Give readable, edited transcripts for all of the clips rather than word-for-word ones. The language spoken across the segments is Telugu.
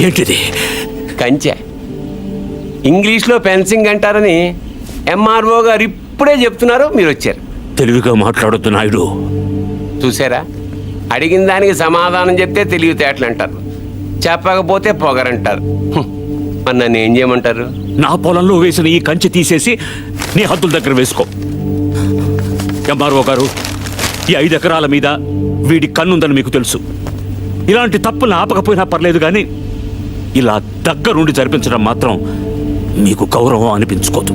ఏంటిది? కంచె. ఇంగ్లీష్లో ఫెన్సింగ్ అంటారని ఎంఆర్ఓ గారు ఇప్పుడే చెప్తున్నారు, మీరు వచ్చారు. తెలివిగా మాట్లాడొద్దు నాయుడు. చూసారా, అడిగిన దానికి సమాధానం చెప్తే తెలివితేటలు అంటారు, చెప్పకపోతే పొగరంటారు. మరి నన్ను ఏం చేయమంటారు? నా పొలంలో వేసిన ఈ కంచె తీసేసి నీ హద్దుల దగ్గర వేసుకో. ఎంఆర్ఓ గారు, ఈ 5 ఎకరాల మీద వీడి కన్నుందని మీకు తెలుసు. ఇలాంటి తప్పులు ఆపకపోయినా పర్లేదు, కానీ ఇలా దగ్గరుండి జరిపించడం మాత్రం మీకు గౌరవం అనిపించుకోదు.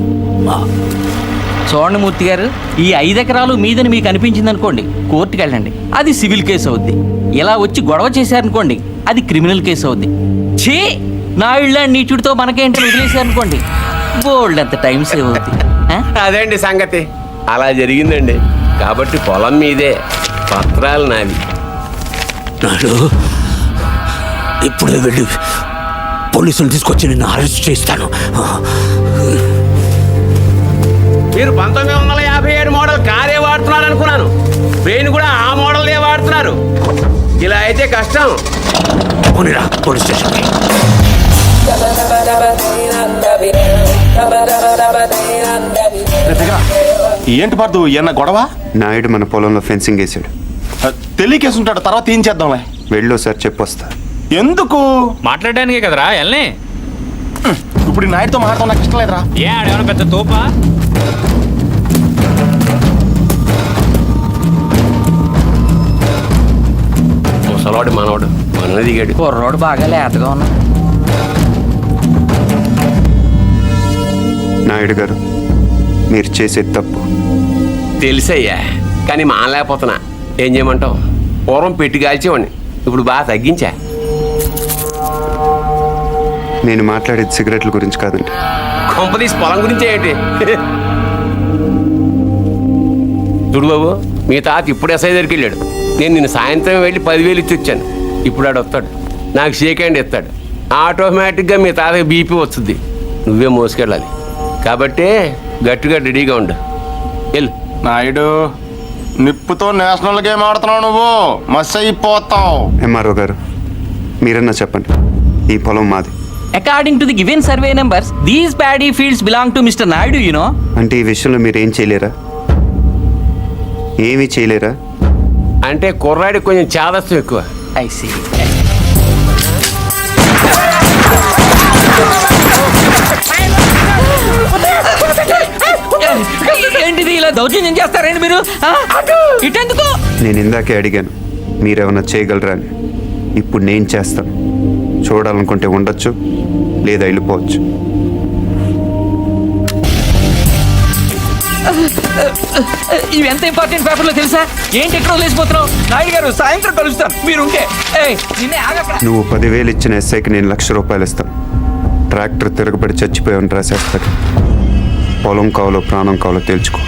చూడండి మూర్తి గారు, ఈ 5 ఎకరాలు మీదని మీకు అనిపించింది అనుకోండి, కోర్టుకి వెళ్ళండి, అది సివిల్ కేసు అవుద్ది. ఇలా వచ్చి గొడవ చేశారనుకోండి, అది క్రిమినల్ కేసు అవుద్ది. ఛీ, నా ఇళ్ళ నీచుడితో మనకేంటో వదిలేశారనుకోండి, బోల్డ్ అంత టైం సేవ్ అవుద్ది. అదేండి సంగతి, అలా జరిగిందండి. కాబట్టి పొలం మీదే, పత్రాలు నావి. నాడు ఇప్పుడే వెళ్ళి పోలీసులు తీసుకొచ్చి నిన్ను అరెస్ట్ చేస్తాను. మీరు 1957 మోడల్ కారే వాడుతున్నారు అనుకున్నాను. బ్రెయిన్ కూడా ఆ మోడల్నే వాడుతున్నారు. ఇలా అయితే కష్టం. పోనీరా పోలీస్ స్టేషన్కి. ఏంటి పర్దు, ఏమన్నా గొడవ? నాయుడు మన పొలంలో ఫెన్సింగ్ వేసాడు. తెలియకేసుంటాడు, తర్వాత ఏం చేద్దాంలే. వెళ్ళు సార్, చెప్పొస్తా. ఎందుకు? మాట్లాడడానికే కదరా ఎల్ని. ఇప్పుడు ఈ నాయుడుతో మాట్లాడటం నాకు ఇష్టం లేదురా. ఏ ఆడేమన్నా పెద్ద తోపా? ముసలాడు మనవాడు మన దిగాడు. కుర్రోడు బాగా లేతగా ఉన్నా. నాయుడు గారు, మీరు చేసేది తప్పు. తెలుసయ్యా, కానీ మానలేకపోతున్నా. ఏం చేయమంటావు? పూర్వం పెట్టి కాల్చేవాడిని, ఇప్పుడు బాగా తగ్గించా. నేను మాట్లాడేది సిగరెట్ల గురించి కాదండి. కొంపదీసి పొలం గురించి ఏంటి? చూడు బాబు, మీ తాత ఇప్పుడు ఎస్ఐ దగ్గరికి వెళ్ళాడు. నేను నిన్న సాయంత్రం వెళ్ళి 10,000 ఇచ్చి వచ్చాను. ఇప్పుడు ఆడు వస్తాడు, నాకు షేక్ హ్యాండ్ ఇస్తాడు. ఆటోమేటిక్గా మీ తాతకి బీపీ వస్తుంది. నువ్వే మోసుకెళ్ళాలి. కాబట్టి గట్టిగా రెడీగా ఉండు. వెళ్ళు. నాయుడు, నిప్పుతో నేషనల్ గేమ్ ఆడుతున్నావు నువ్వు, మస్ అయిపోతావు. ఎంఆర్ఓ గారు, మీరన్నా చెప్పండి, ఈ పొలం మాది. According to the given survey numbers, these paddy fields belong to Mr. Naidu, you know. అంటే ఈ విషయంలో మీరు ఏం చేయలేరా? ఏమీ చేయలేరా? అంటే కుర్రాడికి కొంచెం చాదస్తం ఎక్కువ. I see. ఏంటిది, ఇలా దౌర్జన్యం చేస్తారండి మీరు? ఇటెందుకు? నేను ఇందాకే అడిగాను మీరేమన్నా చేయగలరా అని. ఇప్పుడు నేను చేస్తాను. చూడాలనుకుంటే ఉండొచ్చు, లేదా వెళ్ళిపోవచ్చు. ఇవి ఎంత ఇంపార్టెంట్ పేపర్లో తెలుసా? ఏంటి ఎక్కడ వదిలేసిపోతున్నావు? నాయుడు గారు, సాయంత్రం కలుస్తాను, మీరుంటే. నువ్వు 10,000 ఇచ్చిన ఎస్ఐకి నేను ₹1,00,000 ఇస్తాను. ట్రాక్టర్ తిరగబడి చచ్చిపోయామని రాసేస్తాడు. పొలం కావాలో ప్రాణం కావాలో తేల్చుకో.